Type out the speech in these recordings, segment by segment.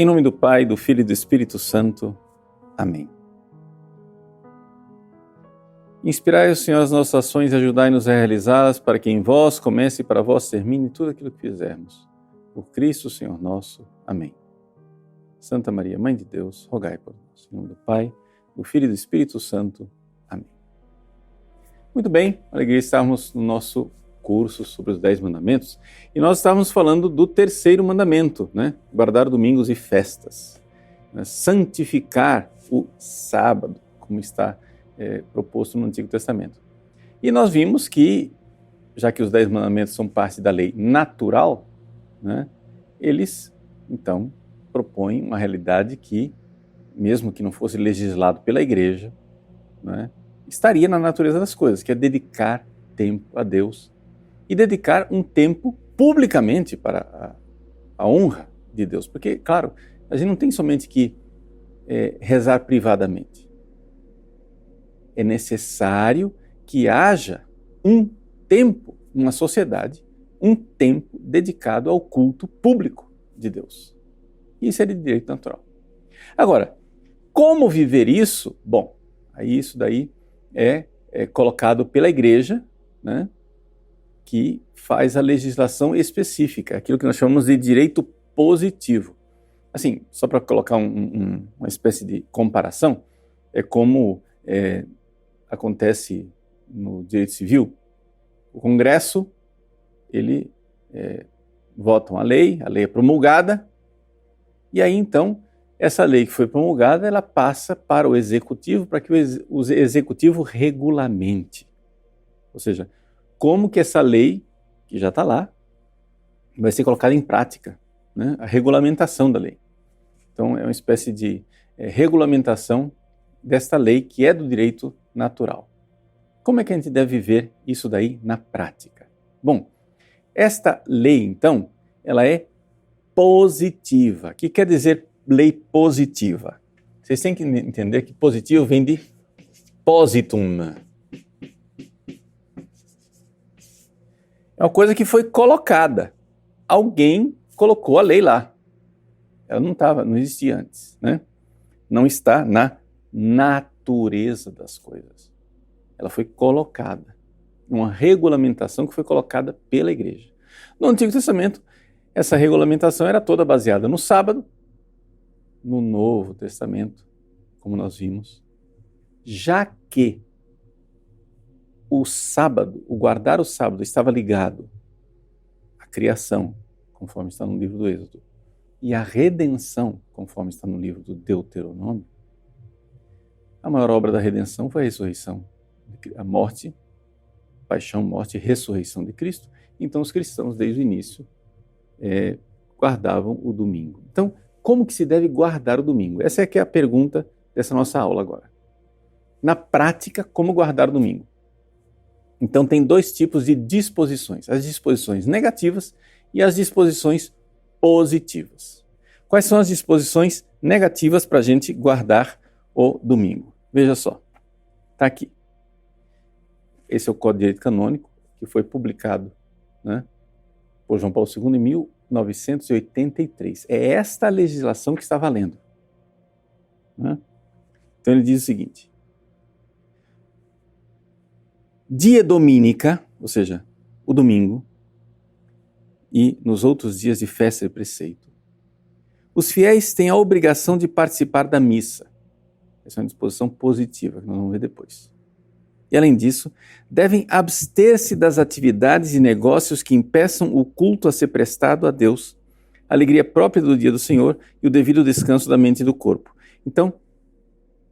Em nome do Pai, do Filho e do Espírito Santo. Amém. Inspirai o Senhor as nossas ações e ajudai-nos a realizá-las, para que em vós comece e para vós termine tudo aquilo que fizermos. Por Cristo, Senhor nosso. Amém. Santa Maria, Mãe de Deus, rogai por nós. Em nome do Pai, do Filho e do Espírito Santo. Amém. Muito bem, alegria estarmos no nosso curso sobre os 10 mandamentos, e nós estávamos falando do terceiro mandamento, né? Guardar domingos e festas, né? Santificar o sábado, como está proposto no Antigo Testamento. E nós vimos que, já que os 10 mandamentos são parte da lei natural, né? Eles, então, propõem uma realidade que, mesmo que não fosse legislado pela igreja, né? Estaria na natureza das coisas, que é dedicar tempo a Deus e dedicar um tempo publicamente para a honra de Deus. Porque, claro, a gente não tem somente que rezar privadamente. É necessário que haja um tempo, numa sociedade, um tempo dedicado ao culto público de Deus. Isso é de direito natural. Agora, como viver isso? Bom, aí isso daí é colocado pela igreja, né? Que faz a legislação específica, aquilo que nós chamamos de direito positivo. Assim, só para colocar uma espécie de comparação, é como acontece no direito civil. O Congresso, ele vota uma lei, a lei é promulgada, e aí então, essa lei que foi promulgada, ela passa para o Executivo, para que o Executivo regulamente. Ou seja, como que essa lei, que já está lá, vai ser colocada em prática, né? A regulamentação da lei. Então, é uma espécie de regulamentação desta lei que é do direito natural. Como é que a gente deve viver isso daí na prática? Bom, esta lei, então, ela é positiva. O que quer dizer lei positiva? Vocês têm que entender que positivo vem de positum. É uma coisa que foi colocada. Alguém colocou a lei lá. Ela não existia antes, né? Não está na natureza das coisas. Ela foi colocada. Uma regulamentação que foi colocada pela igreja. No Antigo Testamento, essa regulamentação era toda baseada no sábado. No Novo Testamento, como nós vimos, já que o sábado, o guardar o sábado estava ligado à criação, conforme está no livro do Êxodo, e à redenção, conforme está no livro do Deuteronômio, a maior obra da redenção foi a ressurreição, a morte, paixão, morte e ressurreição de Cristo. Então os cristãos, desde o início, guardavam o domingo. Então, como que se deve guardar o domingo? Essa é que é a pergunta dessa nossa aula agora. Na prática, como guardar o domingo? Então tem dois tipos de disposições, as disposições negativas e as disposições positivas. Quais são as disposições negativas para a gente guardar o domingo? Veja só, está aqui. Esse é o Código de Direito Canônico, que foi publicado, né, por João Paulo II em 1983. É esta a legislação que está valendo, né? Então ele diz o seguinte: dia dominica, ou seja, o domingo, e nos outros dias de festa e preceito, os fiéis têm a obrigação de participar da missa. Essa é uma disposição positiva, que nós vamos ver depois. E além disso, devem abster-se das atividades e negócios que impeçam o culto a ser prestado a Deus, a alegria própria do dia do Senhor e o devido descanso da mente e do corpo. Então,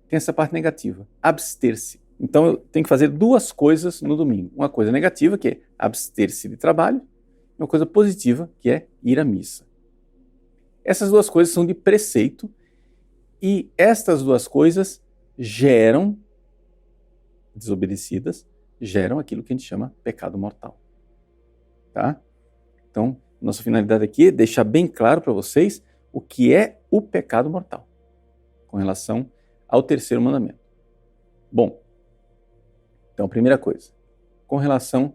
tem essa parte negativa, abster-se. Então, eu tenho que fazer duas coisas no domingo. Uma coisa negativa, que é abster-se de trabalho, e uma coisa positiva, que é ir à missa. Essas duas coisas são de preceito, e estas duas coisas geram, desobedecidas, geram aquilo que a gente chama pecado mortal. Tá? Então, nossa finalidade aqui é deixar bem claro para vocês o que é o pecado mortal, com relação ao terceiro mandamento. Bom, então, primeira coisa, com relação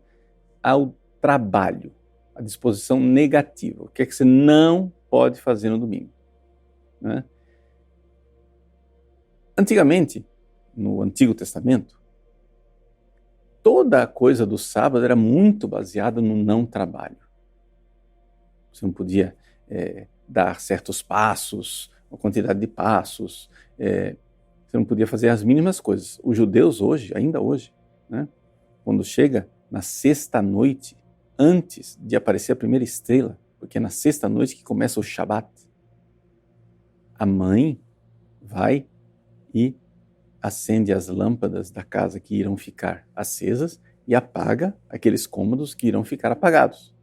ao trabalho, a disposição negativa, o que é que você não pode fazer no domingo? né? Antigamente, no Antigo Testamento, toda a coisa do sábado era muito baseada no não trabalho. Você não podia dar certos passos, uma quantidade de passos, você não podia fazer as mínimas coisas. Os judeus hoje, ainda hoje, né, quando chega na sexta noite, antes de aparecer a primeira estrela, porque é na sexta noite que começa o Shabat, a mãe vai e acende as lâmpadas da casa que irão ficar acesas e apaga aqueles cômodos que irão ficar apagados.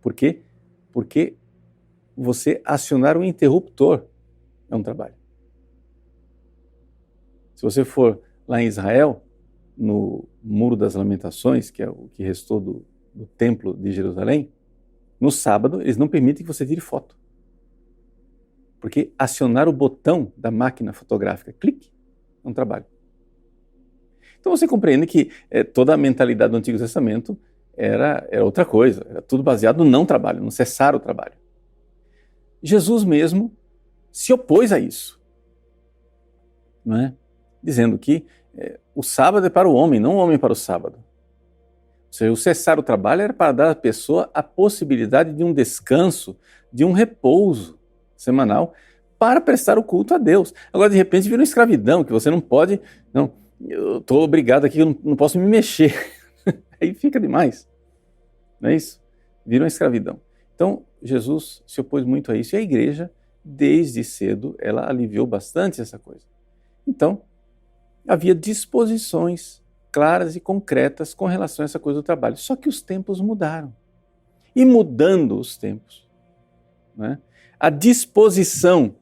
Por quê? Porque você acionar um interruptor é um trabalho. Se você for lá em Israel, no Muro das Lamentações, que é o que restou do Templo de Jerusalém, no sábado eles não permitem que você tire foto. Porque acionar o botão da máquina fotográfica, clique, é um trabalho. Então você compreende que toda a mentalidade do Antigo Testamento era outra coisa, era tudo baseado no não trabalho, no cessar o trabalho. Jesus mesmo se opôs a isso, não é? Dizendo que o sábado é para o homem, não o homem para o sábado. Ou seja, o cessar o trabalho era para dar à pessoa a possibilidade de um descanso, de um repouso semanal para prestar o culto a Deus. Agora, de repente, vira uma escravidão, que você não pode... Não, eu estou obrigado aqui, eu não posso me mexer. Aí fica demais. Não é isso? Vira uma escravidão. Então, Jesus se opôs muito a isso e a igreja, desde cedo, ela aliviou bastante essa coisa. Então, havia disposições claras e concretas com relação a essa coisa do trabalho. Só que os tempos mudaram. E mudando os tempos, né, a disposição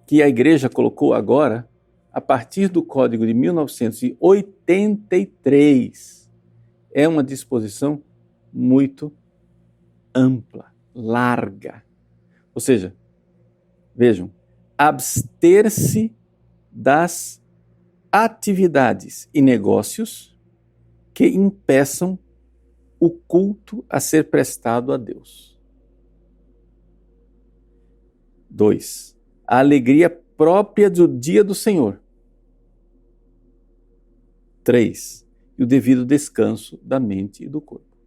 que a igreja colocou agora, a partir do Código de 1983, é uma disposição muito ampla, larga. Ou seja, vejam, abster-se das atividades e negócios que impeçam o culto a ser prestado a Deus. 2. A alegria própria do dia do Senhor. 3. E o devido descanso da mente e do corpo.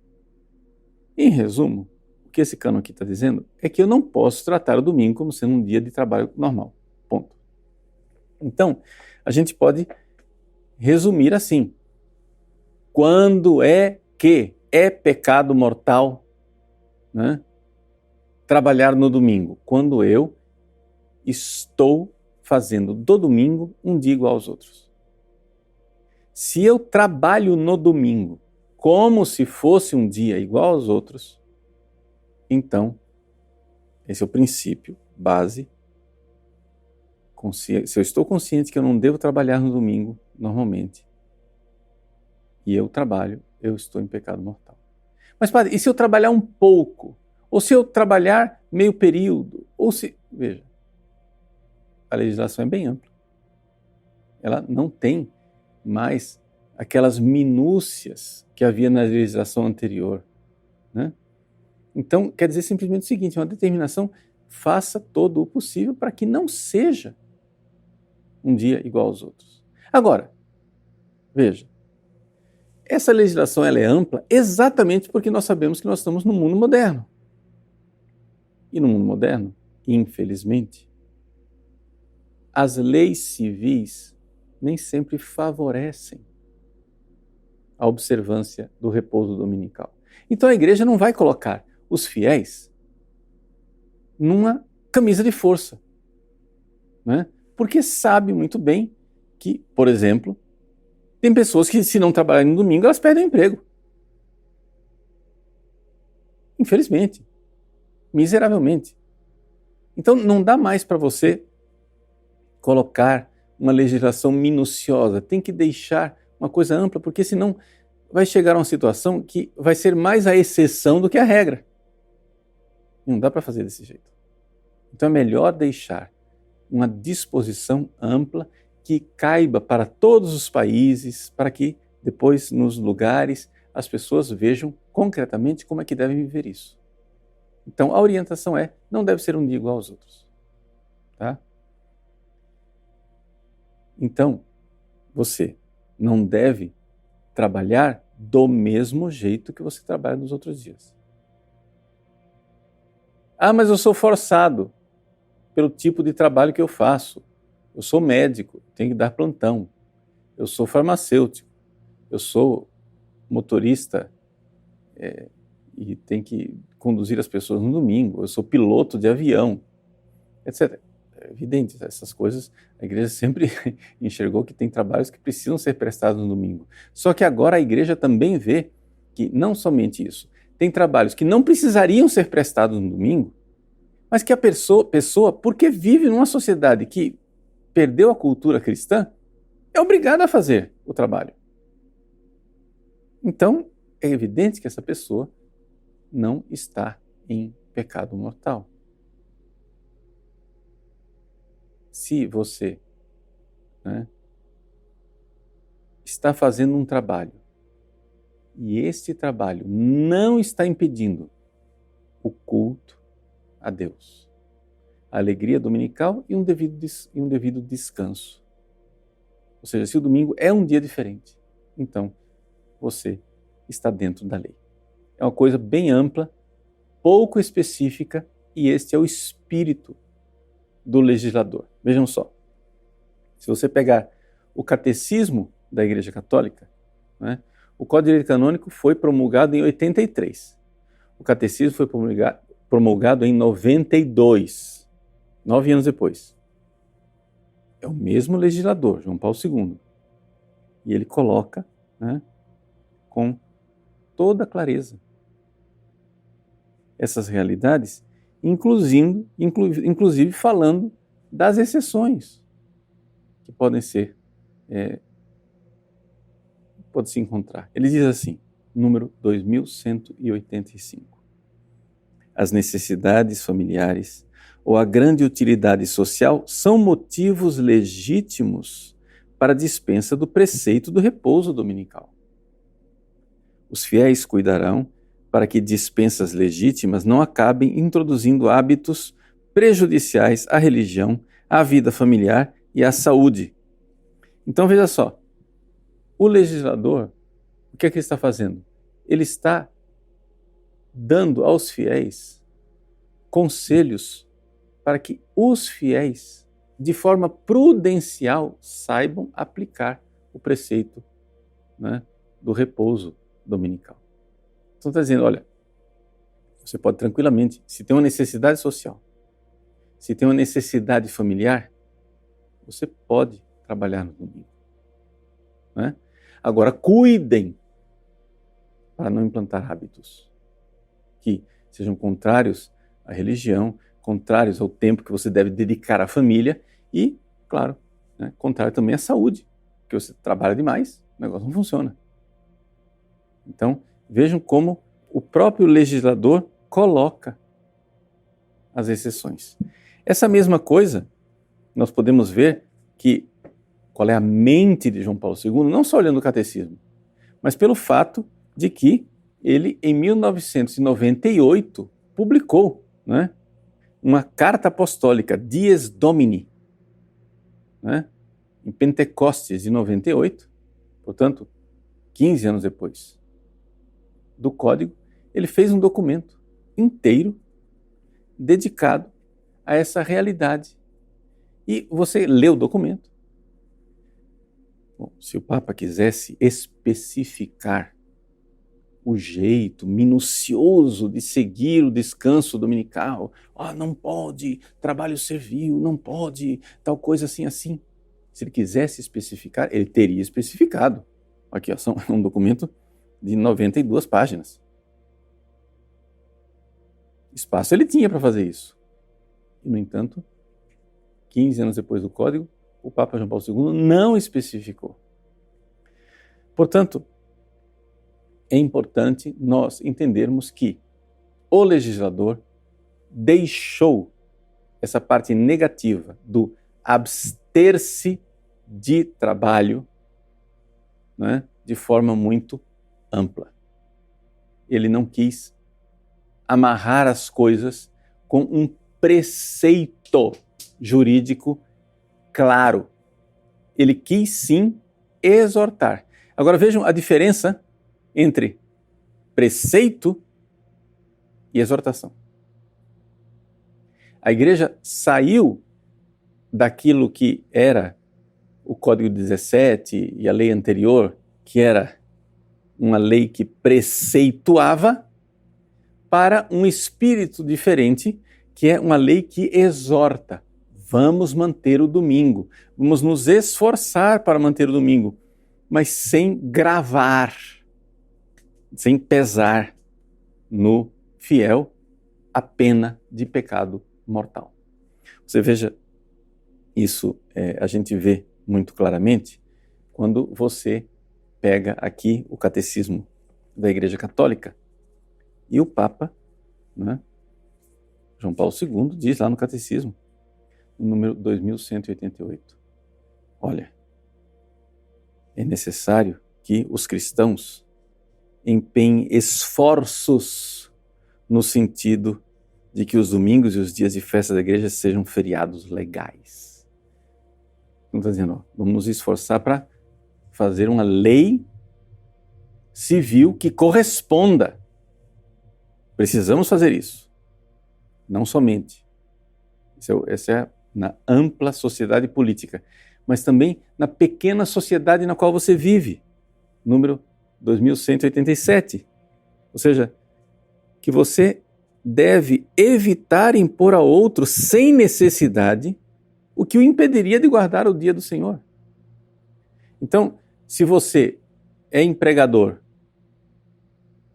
Em resumo, o que esse cânon aqui está dizendo é que eu não posso tratar o domingo como sendo um dia de trabalho normal. Ponto. Então, a gente pode resumir assim: quando é que é pecado mortal, né, trabalhar no domingo? Quando eu estou fazendo do domingo um dia igual aos outros. Se eu trabalho no domingo como se fosse um dia igual aos outros, então, esse é o princípio, base. Se eu estou consciente que eu não devo trabalhar no domingo, normalmente, e eu trabalho, eu estou em pecado mortal. Mas, padre, e se eu trabalhar um pouco? Ou se eu trabalhar meio período? Ou se... Veja, a legislação é bem ampla. Ela não tem mais aquelas minúcias que havia na legislação anterior, né? Então, quer dizer simplesmente o seguinte: uma determinação, faça todo o possível para que não seja um dia igual aos outros. Agora, veja, essa legislação ela é ampla exatamente porque nós sabemos que nós estamos no mundo moderno. E no mundo moderno, infelizmente, as leis civis nem sempre favorecem a observância do repouso dominical. Então a igreja não vai colocar os fiéis numa camisa de força, né? Porque sabe muito bem que, por exemplo, tem pessoas que, se não trabalharem no domingo, elas perdem o emprego. Infelizmente. Miseravelmente. Então não dá mais para você colocar uma legislação minuciosa. Tem que deixar uma coisa ampla, porque senão vai chegar a uma situação que vai ser mais a exceção do que a regra. Não dá para fazer desse jeito. Então é melhor deixar uma disposição ampla que caiba para todos os países, para que depois nos lugares as pessoas vejam concretamente como é que devem viver isso. Então a orientação é: não deve ser um dia igual aos outros. Tá? Então, você não deve trabalhar do mesmo jeito que você trabalha nos outros dias. Ah, mas eu sou forçado pelo tipo de trabalho que eu faço. Eu sou médico, tenho que dar plantão. Eu sou farmacêutico, eu sou motorista e tenho que conduzir as pessoas no domingo. Eu sou piloto de avião, etc. É evidente, essas coisas a igreja sempre enxergou que tem trabalhos que precisam ser prestados no domingo. Só que agora a igreja também vê que não somente isso, tem trabalhos que não precisariam ser prestados no domingo, mas que a pessoa, porque vive numa sociedade que perdeu a cultura cristã, é obrigada a fazer o trabalho. Então, é evidente que essa pessoa não está em pecado mortal. Se você está fazendo um trabalho e este trabalho não está impedindo o culto a Deus, a alegria dominical e um devido descanso. Ou seja, se o domingo é um dia diferente, então você está dentro da lei. É uma coisa bem ampla, pouco específica, e este é o espírito do legislador. Vejam só, se você pegar o catecismo da Igreja Católica, o Código de Direito Canônico foi promulgado em 83. O catecismo foi promulgado em 92, 9 anos depois. É o mesmo legislador, João Paulo II. E ele coloca com toda clareza essas realidades, inclusive falando das exceções que podem ser, pode se encontrar. Ele diz assim, número 2185. As necessidades familiares ou a grande utilidade social são motivos legítimos para a dispensa do preceito do repouso dominical. Os fiéis cuidarão para que dispensas legítimas não acabem introduzindo hábitos prejudiciais à religião, à vida familiar e à saúde. Então veja só, o legislador, o que é que ele está fazendo? Ele está dando aos fiéis conselhos para que os fiéis, de forma prudencial, saibam aplicar o preceito do repouso dominical. Então está dizendo, olha, você pode tranquilamente, se tem uma necessidade social, se tem uma necessidade familiar, você pode trabalhar no domingo. Agora, cuidem para não implantar hábitos que sejam contrários à religião, contrários ao tempo que você deve dedicar à família e, claro, contrário também à saúde, porque você trabalha demais, o negócio não funciona. Então, vejam como o próprio legislador coloca as exceções. Essa mesma coisa, nós podemos ver que qual é a mente de João Paulo II, não só olhando o catecismo, mas pelo fato de que ele, em 1998, publicou uma carta apostólica, Dies Domini, em Pentecostes de 98, portanto, 15 anos depois do Código, ele fez um documento inteiro dedicado a essa realidade. E você lê o documento. Bom, se o Papa quisesse especificar o jeito minucioso de seguir o descanso dominical, não pode trabalho servil, não pode tal coisa assim, assim. Se ele quisesse especificar, ele teria especificado. Aqui, é um documento de 92 páginas. Espaço ele tinha para fazer isso. E, no entanto, 15 anos depois do Código, o Papa João Paulo II não especificou. Portanto, é importante nós entendermos que o legislador deixou essa parte negativa do abster-se de trabalho de forma muito ampla. Ele não quis amarrar as coisas com um preceito jurídico claro. ele quis sim exortar. Agora vejam a diferença entre preceito e exortação. A igreja saiu daquilo que era o Código 17 e a lei anterior, que era uma lei que preceituava, para um espírito diferente, que é uma lei que exorta. Vamos manter o domingo, vamos nos esforçar para manter o domingo, mas sem gravar, sem pesar no fiel a pena de pecado mortal. Você veja, isso a gente vê muito claramente quando você pega aqui o catecismo da Igreja Católica e o Papa, né, João Paulo II, diz lá no catecismo, no número 2188, olha, é necessário que os cristãos empenhem esforços no sentido de que os domingos e os dias de festa da igreja sejam feriados legais. Então está dizendo, vamos nos esforçar para fazer uma lei civil que corresponda. Precisamos fazer isso. Não somente. Essa é na ampla sociedade política, mas também na pequena sociedade na qual você vive. Número 2187. Ou seja, que você deve evitar impor a outro sem necessidade o que o impediria de guardar o dia do Senhor. Então, se você é empregador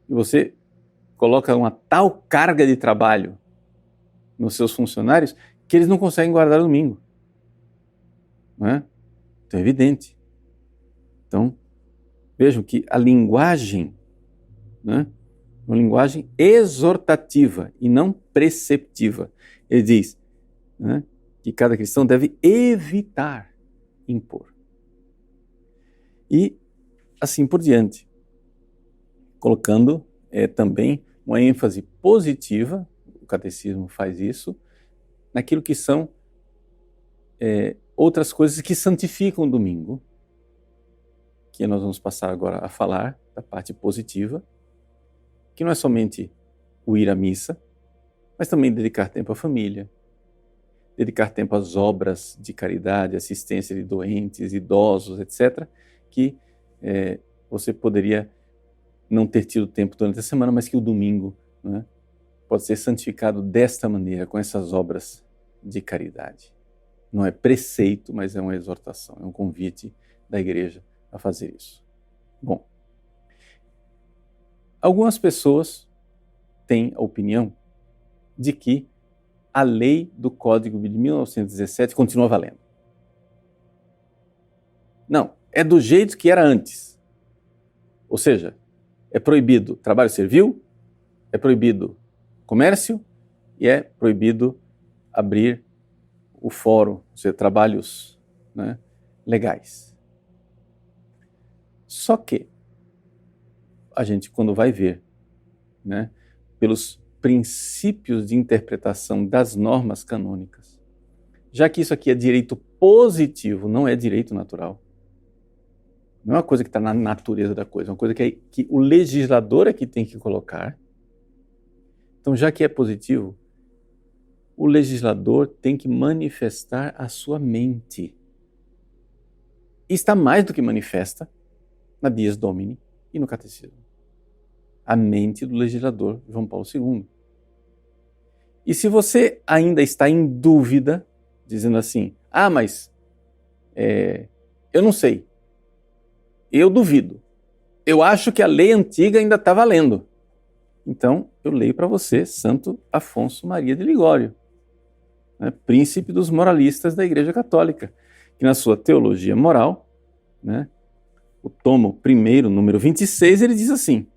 e você coloca uma tal carga de trabalho nos seus funcionários que eles não conseguem guardar o domingo. Não é? Então é evidente. Então, vejam que a linguagem, né, uma linguagem exortativa e não preceptiva. Ele diz, né, que cada cristão deve evitar impor. E assim por diante, colocando também uma ênfase positiva, o catecismo faz isso, naquilo que são outras coisas que santificam o domingo, que nós vamos passar agora a falar da parte positiva, que não é somente o ir à missa, mas também dedicar tempo à família, dedicar tempo às obras de caridade, assistência de doentes, idosos, etc., que você poderia não ter tido tempo durante a semana, mas que o domingo, né, pode ser santificado desta maneira, com essas obras de caridade. Não é preceito, mas é uma exortação, é um convite da igreja a fazer isso. Bom, algumas pessoas têm a opinião de que a lei do Código de 1917 continua valendo. Não, é do jeito que era antes. Ou seja, é proibido trabalho servil, é proibido comércio e é proibido abrir o fórum, ou seja, trabalhos, né, legais. Só que a gente, quando vai ver, né, pelos princípios de interpretação das normas canônicas, já que isso aqui é direito positivo, não é direito natural, não é uma coisa que está na natureza da coisa, é uma coisa que o legislador é que tem que colocar. Então, já que é positivo, o legislador tem que manifestar a sua mente. E está mais do que manifesta na Dies Domini e no Catecismo. A mente do legislador João Paulo II. E se você ainda está em dúvida, dizendo assim, mas eu não sei, eu duvido, eu acho que a lei antiga ainda está valendo. Então, eu leio para você Santo Afonso Maria de Ligório, né, príncipe dos moralistas da Igreja Católica, que na sua Teologia Moral, né, o tomo 1º, número 26, ele diz assim: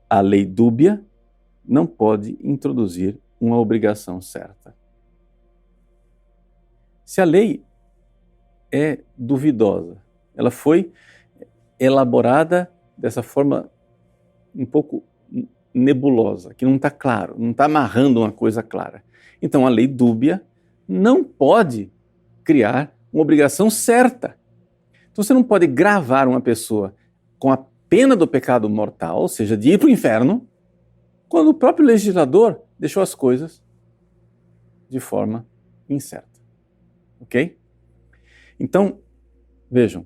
a lei dúbia não pode introduzir uma obrigação certa. Se a lei é duvidosa, ela foi elaborada dessa forma um pouco nebulosa, que não está claro, não está amarrando uma coisa clara. Então a lei dúbia não pode criar uma obrigação certa. Então você não pode gravar uma pessoa com a pena do pecado mortal, ou seja, de ir para o inferno, quando o próprio legislador deixou as coisas de forma incerta. Ok? Então, vejam,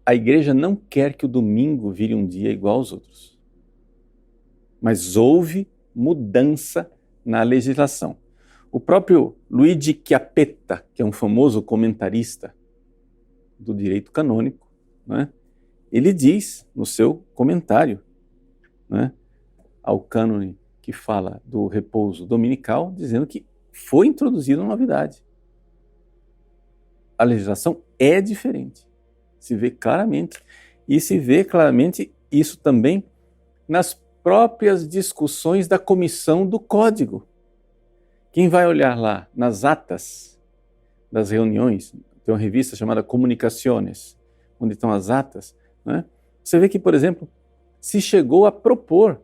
a igreja não quer que o domingo vire um dia igual aos outros. Mas houve mudança na legislação. O próprio Luigi Chiappetta, que é um famoso comentarista do direito canônico, né, ele diz no seu comentário, né, ao cânone que fala do repouso dominical, dizendo que foi introduzida uma novidade. A legislação é diferente. Se vê claramente. E se vê claramente isso também nas próprias discussões da comissão do Código. Quem vai olhar lá nas atas das reuniões, tem uma revista chamada Comunicaciones, onde estão as atas, né? Você vê que, por exemplo, se chegou a propor,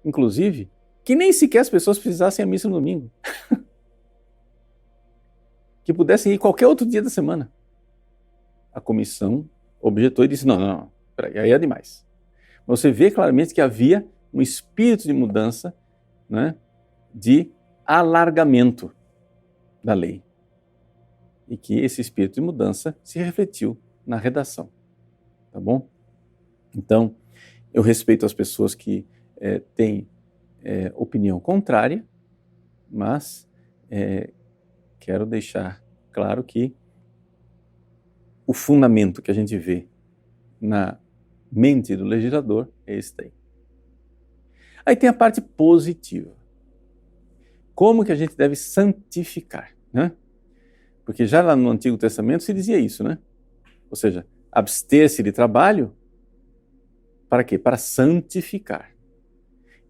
inclusive, que nem sequer as pessoas precisassem ir à missa no domingo. Que pudessem ir qualquer outro dia da semana. A comissão objetou e disse, não, peraí, aí é demais. Você vê claramente que havia um espírito de mudança, né, de alargamento da lei. E que esse espírito de mudança se refletiu na redação. Tá bom? Então, eu respeito as pessoas que têm opinião contrária, mas quero deixar claro que o fundamento que a gente vê na mente do legislador é esse daí. Aí tem a parte positiva. Como que a gente deve santificar, né? Porque já lá no Antigo Testamento se dizia isso, né? Ou seja, abster-se de trabalho, para quê? Para santificar.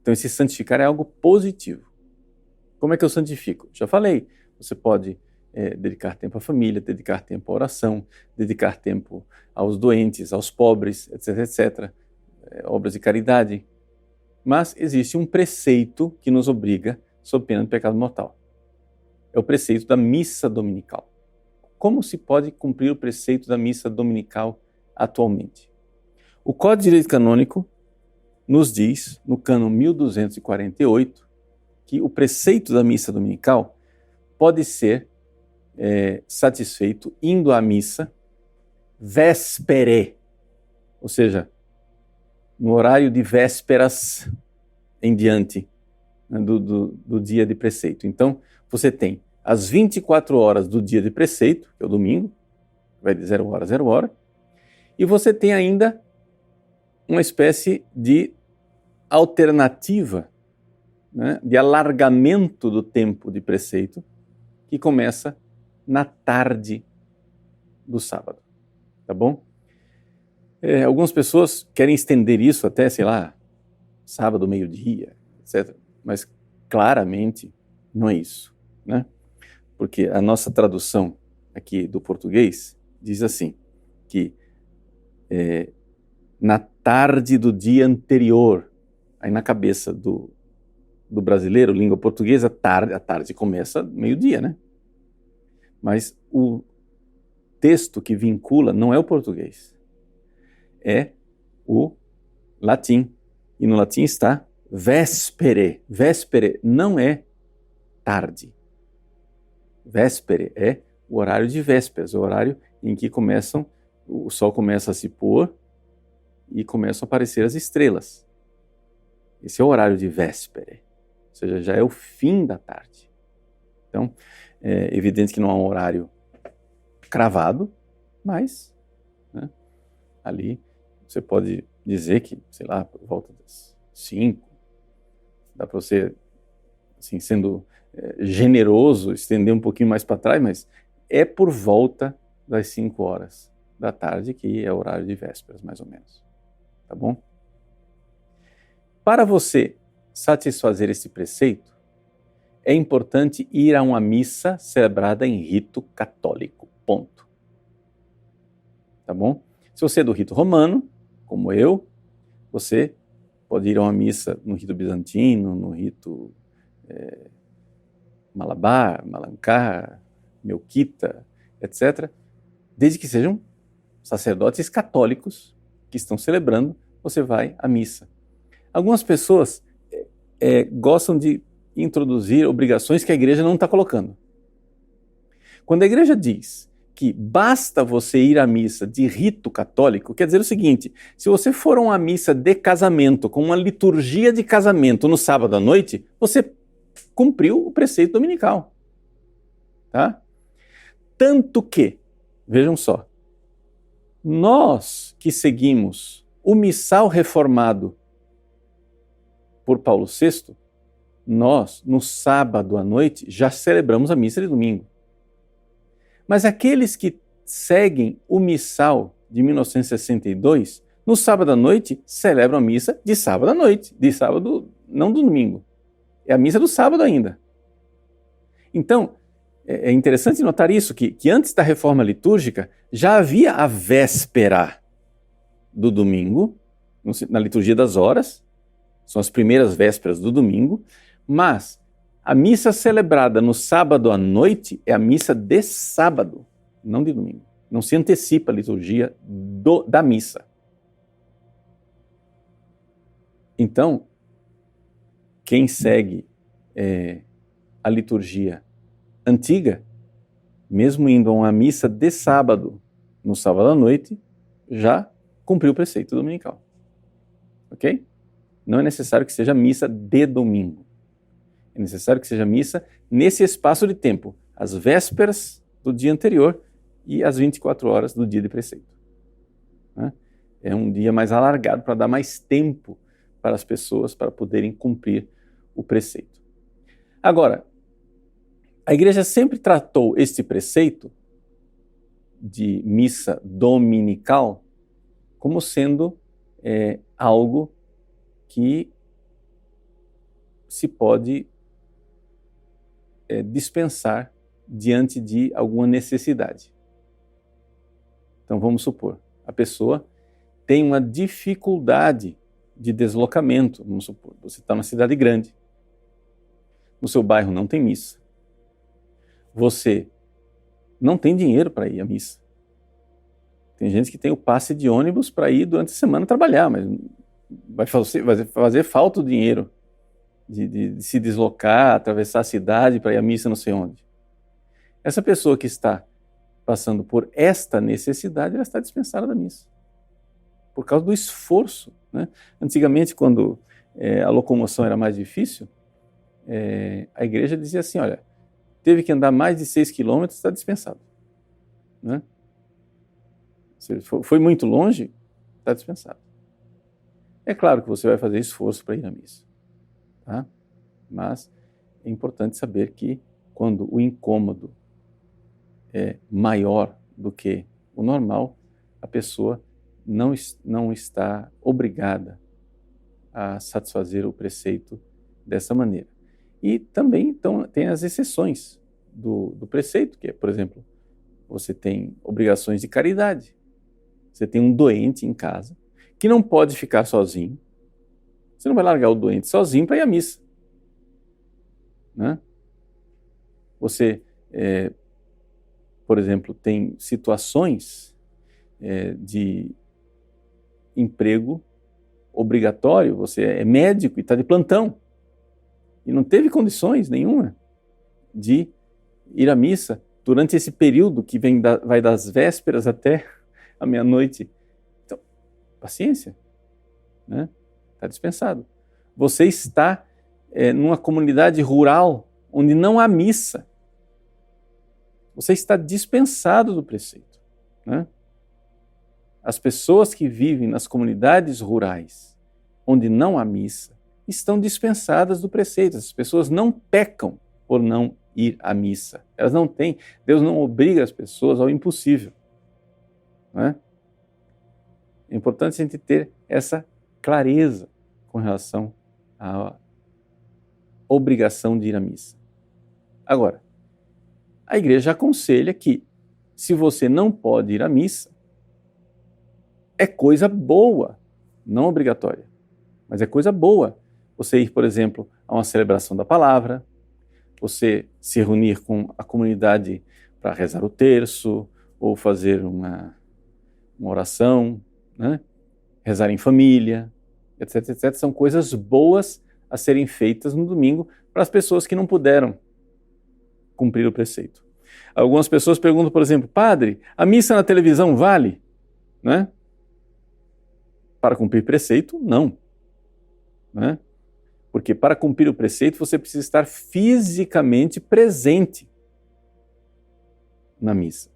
Então esse santificar é algo positivo. Como é que eu santifico? Já falei, você pode dedicar tempo à família, dedicar tempo à oração, dedicar tempo aos doentes, aos pobres, etc, etc, obras de caridade. Mas existe um preceito que nos obriga sob pena de pecado mortal. É o preceito da missa dominical. Como se pode cumprir o preceito da missa dominical atualmente? O Código de Direito Canônico nos diz, no cânon 1248, que o preceito da missa dominical pode ser satisfeito indo à missa véspere, ou seja, no horário de vésperas em diante, né, do dia de preceito. Então, você tem as 24 horas do dia de preceito, que é o domingo, vai de 0 hora, e você tem ainda uma espécie de alternativa, né, de alargamento do tempo de preceito, que começa na tarde do sábado, tá bom? Algumas pessoas querem estender isso até, sei lá, sábado, meio-dia, etc. Mas claramente não é isso, né? Porque a nossa tradução aqui do português diz assim, que na tarde do dia anterior, aí na cabeça do brasileiro, língua portuguesa, a tarde começa meio-dia, né? Mas o texto que vincula não é o português, é o latim. E no latim está véspere. Véspere não é tarde. Véspere é o horário de vésperas, o horário em que o sol começa a se pôr e começam a aparecer as estrelas. Esse é o horário de véspere, ou seja, já é o fim da tarde. Então, é evidente que não há um horário cravado, mas, né, ali você pode dizer que, sei lá, por volta das 5, dá para você, assim, sendo generoso, estender um pouquinho mais para trás, mas é por volta das 5 horas da tarde, que é o horário de vésperas, mais ou menos. Tá bom? Para você satisfazer esse preceito, é importante ir a uma missa celebrada em rito católico. Ponto. Tá bom? Se você é do rito romano, como eu, você pode ir a uma missa no rito bizantino, no rito Malabar, Malankar, melquita, etc., desde que sejam sacerdotes católicos que estão celebrando, você vai à missa. Algumas pessoas gostam de introduzir obrigações que a igreja não está colocando. Quando a igreja diz que basta você ir à missa de rito católico, quer dizer o seguinte: se você for a uma missa de casamento, com uma liturgia de casamento no sábado à noite, você cumpriu o preceito dominical. Tá? Tanto que, vejam só, nós que seguimos o missal reformado por Paulo VI, nós, no sábado à noite, já celebramos a missa de domingo. Mas aqueles que seguem o missal de 1962, no sábado à noite, celebram a missa de sábado à noite, de sábado, não do domingo. É a missa do sábado ainda. Então, é interessante notar isso, que antes da reforma litúrgica, já havia a véspera do domingo, na liturgia das horas, são as primeiras vésperas do domingo, mas a missa celebrada no sábado à noite é a missa de sábado, não de domingo. Não se antecipa a liturgia da missa. Então, quem segue a liturgia antiga, mesmo indo a uma missa de sábado, no sábado à noite, já cumpriu o preceito dominical. Ok? Não é necessário que seja missa de domingo. É necessário que seja missa nesse espaço de tempo, as vésperas do dia anterior e as 24 horas do dia de preceito. É um dia mais alargado para dar mais tempo para as pessoas para poderem cumprir o preceito. Agora, a igreja sempre tratou este preceito de missa dominical como sendo algo que se pode dispensar diante de alguma necessidade. Então vamos supor, a pessoa tem uma dificuldade de deslocamento, vamos supor, você está numa cidade grande, no seu bairro não tem missa, você não tem dinheiro para ir à missa. Tem gente que tem o passe de ônibus para ir durante a semana trabalhar, mas vai fazer falta o dinheiro de se deslocar, atravessar a cidade para ir à missa não sei onde. Essa pessoa que está passando por esta necessidade, ela está dispensada da missa. Por causa do esforço. Né? Antigamente, quando a locomoção era mais difícil, a igreja dizia assim, olha, teve que andar mais de 6 quilômetros, está dispensado. Né? Se foi muito longe, está dispensado. É claro que você vai fazer esforço para ir à missa. Tá? Mas é importante saber que quando o incômodo é maior do que o normal, a pessoa não está obrigada a satisfazer o preceito dessa maneira. E também então, tem as exceções do preceito, que é, por exemplo, você tem obrigações de caridade. Você tem um doente em casa que não pode ficar sozinho. Você não vai largar o doente sozinho para ir à missa. Né? Você, por exemplo, tem situações de emprego obrigatório, você é médico e está de plantão e não teve condições nenhuma de ir à missa durante esse período que vai das vésperas até a meia-noite. Então, paciência, né? Está dispensado. Você está numa comunidade rural onde não há missa. Você está dispensado do preceito. Né? As pessoas que vivem nas comunidades rurais onde não há missa estão dispensadas do preceito. As pessoas não pecam por não ir à missa. Elas não têm, Deus não obriga as pessoas ao impossível. Né? É importante a gente ter essa clareza com relação à obrigação de ir à missa. Agora, a igreja aconselha que, se você não pode ir à missa, é coisa boa, não obrigatória, mas é coisa boa você ir, por exemplo, a uma celebração da palavra, você se reunir com a comunidade para rezar o terço, ou fazer uma oração, né? Rezar em família, etc, etc. São coisas boas a serem feitas no domingo para as pessoas que não puderam cumprir o preceito. Algumas pessoas perguntam, por exemplo, padre, a missa na televisão vale? Né? Para cumprir preceito, não. Né? Porque para cumprir o preceito você precisa estar fisicamente presente na missa.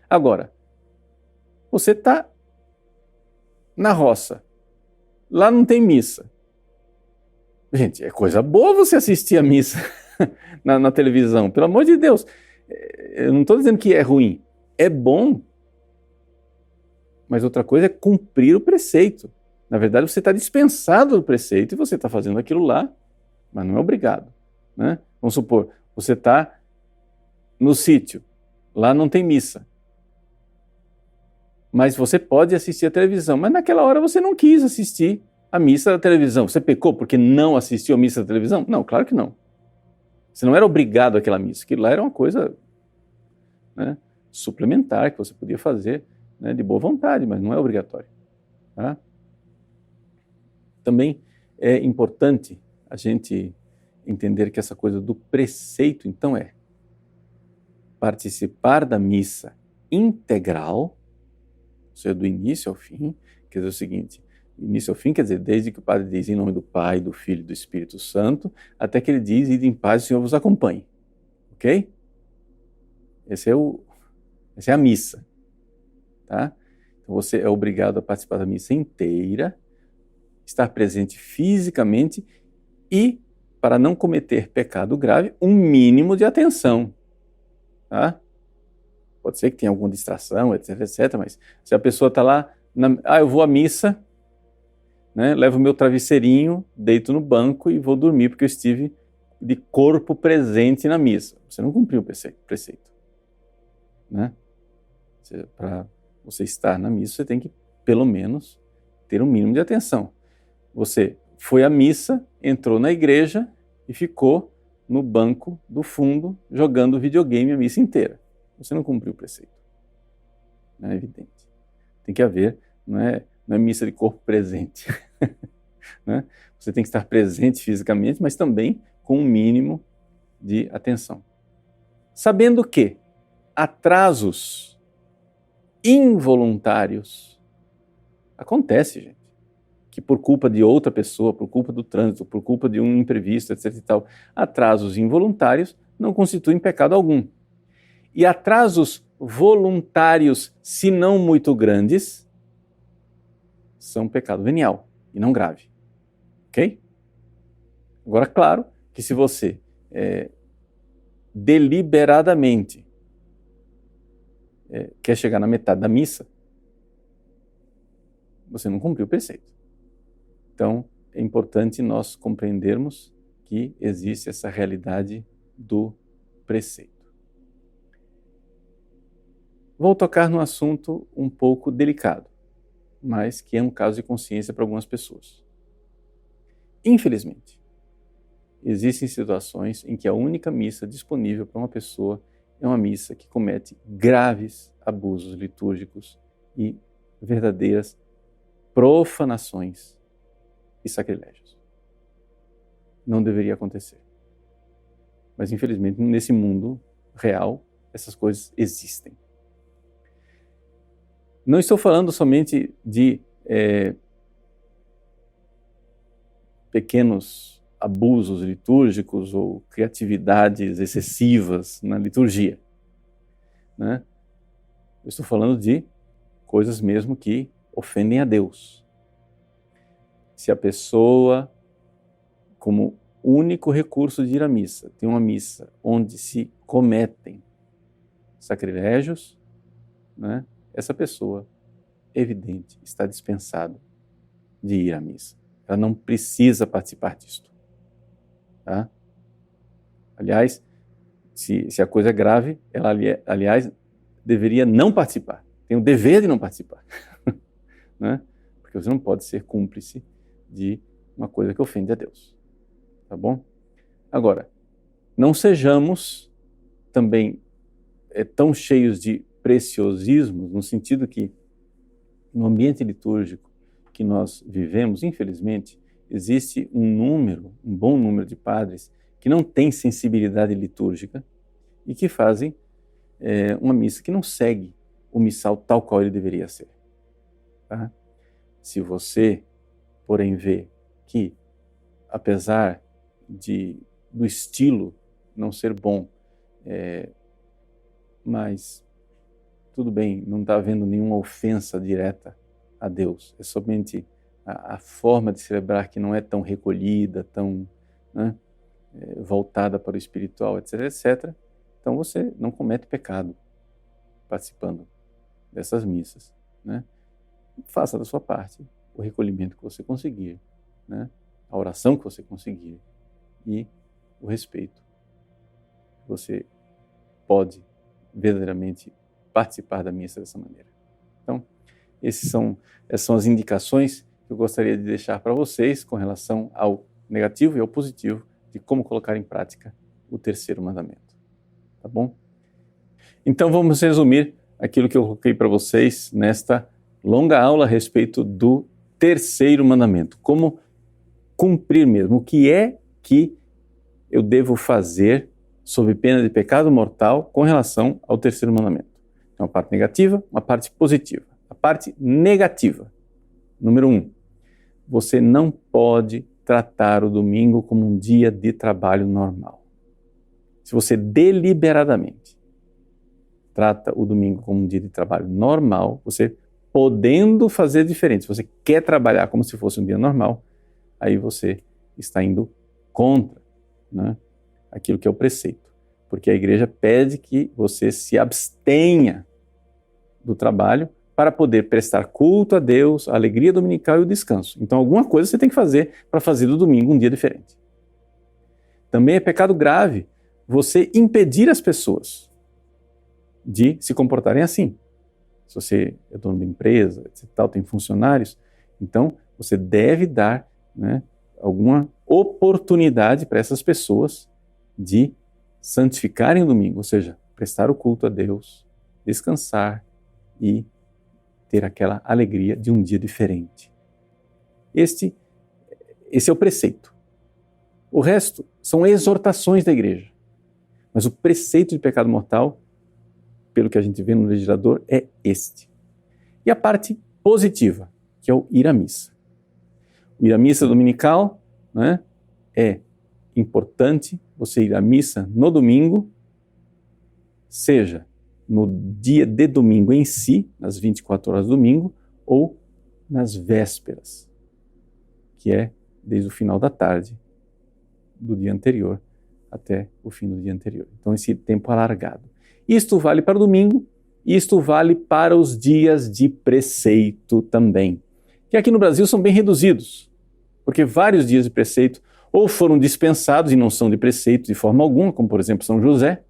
Agora, você está na roça, lá não tem missa. Gente, é coisa boa você assistir a missa na televisão, pelo amor de Deus. Eu não estou dizendo que é ruim, é bom. Mas outra coisa é cumprir o preceito. Na verdade, você está dispensado do preceito e você está fazendo aquilo lá, mas não é obrigado. Né? Vamos supor, você está no sítio, lá não tem missa. Mas você pode assistir a televisão, mas naquela hora você não quis assistir a missa da televisão. Você pecou porque não assistiu a missa da televisão? Não, claro que não. Você não era obrigado àquela missa, aquilo lá era uma coisa, né, suplementar que você podia fazer, né, de boa vontade, mas não é obrigatório. Tá? Também é importante a gente entender que essa coisa do preceito, então, é participar da missa integral, ou seja, do início ao fim. Quer dizer o seguinte, início ao fim quer dizer desde que o padre diz em nome do Pai, do Filho e do Espírito Santo, até que ele diz, ide em paz, o Senhor vos acompanhe. Ok? Essa é a missa. Tá? Então você é obrigado a participar da missa inteira, estar presente fisicamente e, para não cometer pecado grave, um mínimo de atenção. Tá? Pode ser que tenha alguma distração, etc, etc, mas se a pessoa está lá, eu vou à missa, né, levo o meu travesseirinho, deito no banco e vou dormir porque eu estive de corpo presente na missa. Você não cumpriu o preceito. Né? Para você estar na missa, você tem que, pelo menos, ter um mínimo de atenção. Você foi à missa, entrou na igreja e ficou no banco do fundo jogando videogame a missa inteira. Você não cumpriu o preceito. Não é evidente. Tem que haver, não é missa de corpo presente. Né? Você tem que estar presente fisicamente, mas também com um mínimo de atenção. Sabendo que atrasos involuntários acontece, gente, que por culpa de outra pessoa, por culpa do trânsito, por culpa de um imprevisto, etc e tal, atrasos involuntários não constituem pecado algum. E atrasos voluntários, se não muito grandes, são pecado venial e não grave. Ok? Agora, claro que se você deliberadamente quer chegar na metade da missa, você não cumpriu o preceito. Então, é importante nós compreendermos que existe essa realidade do preceito. Vou tocar num assunto um pouco delicado, mas que é um caso de consciência para algumas pessoas. Infelizmente, existem situações em que a única missa disponível para uma pessoa é uma missa que comete graves abusos litúrgicos e verdadeiras profanações e sacrilégios. Não deveria acontecer. Mas, infelizmente, nesse mundo real, essas coisas existem. Não estou falando somente de pequenos abusos litúrgicos ou criatividades excessivas na liturgia. Né? Eu estou falando de coisas mesmo que ofendem a Deus. Se a pessoa, como único recurso de ir à missa, tem uma missa onde se cometem sacrilégios, né? Essa pessoa, evidente, está dispensada de ir à missa. Ela não precisa participar disto. Tá? Aliás, se a coisa é grave, ela, aliás, deveria não participar. Tem o dever de não participar. Né? Porque você não pode ser cúmplice de uma coisa que ofende a Deus. Tá bom? Agora, não sejamos também tão cheios de preciosismos, no sentido que no ambiente litúrgico que nós vivemos, infelizmente, existe um bom número de padres que não têm sensibilidade litúrgica e que fazem uma missa que não segue o missal tal qual ele deveria ser. Tá? Se você, porém, vê que, apesar do estilo não ser bom, mas tudo bem, não está havendo nenhuma ofensa direta a Deus, é somente a forma de celebrar que não é tão recolhida, tão voltada para o espiritual, etc, etc. Então você não comete pecado participando dessas missas, né? Faça da sua parte o recolhimento que você conseguir, né? A oração que você conseguir e o respeito. Você pode verdadeiramente participar da missa dessa maneira. Então, essas são as indicações que eu gostaria de deixar para vocês com relação ao negativo e ao positivo de como colocar em prática o terceiro mandamento. Tá bom? Então, vamos resumir aquilo que eu coloquei para vocês nesta longa aula a respeito do terceiro mandamento. Como cumprir mesmo. O que é que eu devo fazer sob pena de pecado mortal com relação ao terceiro mandamento? Tem uma parte negativa, uma parte positiva. A parte negativa, número 1, você não pode tratar o domingo como um dia de trabalho normal. Se você deliberadamente trata o domingo como um dia de trabalho normal, você podendo fazer diferente, se você quer trabalhar como se fosse um dia normal, aí você está indo contra, né, aquilo que é o preceito. Porque a igreja pede que você se abstenha do trabalho para poder prestar culto a Deus, a alegria dominical e o descanso. Então alguma coisa você tem que fazer para fazer do domingo um dia diferente. Também é pecado grave você impedir as pessoas de se comportarem assim. Se você é dono de empresa, etc., tem funcionários, então você deve dar, né, alguma oportunidade para essas pessoas de santificarem o domingo, ou seja, prestar o culto a Deus, descansar e ter aquela alegria de um dia diferente. Esse é o preceito. O resto são exortações da igreja. Mas o preceito de pecado mortal, pelo que a gente vê no legislador, é este. E a parte positiva, que é o ir à missa. O ir à missa dominical, né, é importante você ir à missa no domingo, seja no dia de domingo em si, nas 24 horas do domingo, ou nas vésperas, que é desde o final da tarde do dia anterior até o fim do dia anterior. Então esse tempo alargado. Isto vale para o domingo, isto vale para os dias de preceito também, que aqui no Brasil são bem reduzidos, porque vários dias de preceito ou foram dispensados e não são de preceito de forma alguma, como por exemplo São José,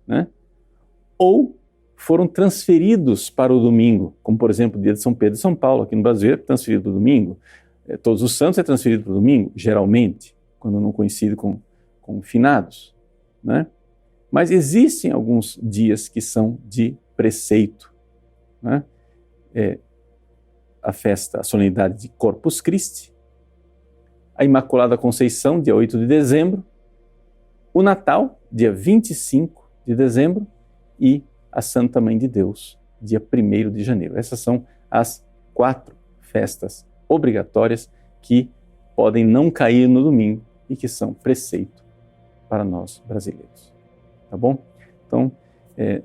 né? Ou foram transferidos para o domingo, como por exemplo o dia de São Pedro e São Paulo, aqui no Brasil é transferido para o domingo, Todos os Santos é transferido para o domingo, geralmente, quando não coincide com finados, né? Mas existem alguns dias que são de preceito, né? A festa, a solenidade de Corpus Christi, a Imaculada Conceição, dia 8 de dezembro, o Natal, dia 25 de dezembro, e a Santa Mãe de Deus, dia 1º de janeiro. Essas são as 4 festas obrigatórias que podem não cair no domingo e que são preceito para nós brasileiros. Tá bom? Então,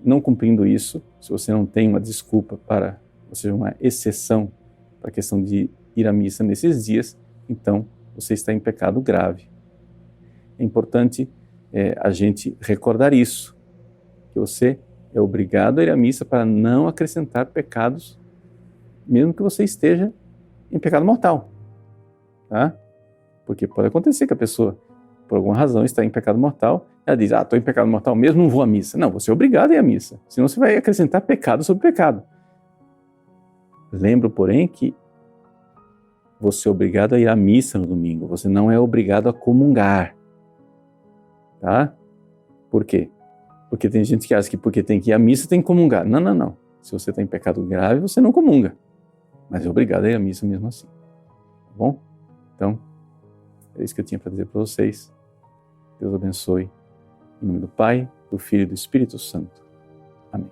não cumprindo isso, se você não tem uma desculpa para, ou seja, uma exceção para a questão de ir à missa nesses dias, então você está em pecado grave. É importante a gente recordar isso, que você é obrigado a ir à missa para não acrescentar pecados, mesmo que você esteja em pecado mortal, tá? Porque pode acontecer que a pessoa, por alguma razão, está em pecado mortal, ela diz, estou em pecado mortal mesmo, não vou à missa. Não, você é obrigado a ir à missa, senão você vai acrescentar pecado sobre pecado. Lembro, porém, que você é obrigado a ir à missa no domingo, você não é obrigado a comungar, tá? Por quê? Porque tem gente que acha que porque tem que ir à missa tem que comungar. Não, não, não. Se você está em pecado grave, você não comunga. Mas é obrigado a ir à missa mesmo assim. Tá bom? Então, é isso que eu tinha para dizer para vocês. Deus abençoe. Em nome do Pai, do Filho e do Espírito Santo. Amém.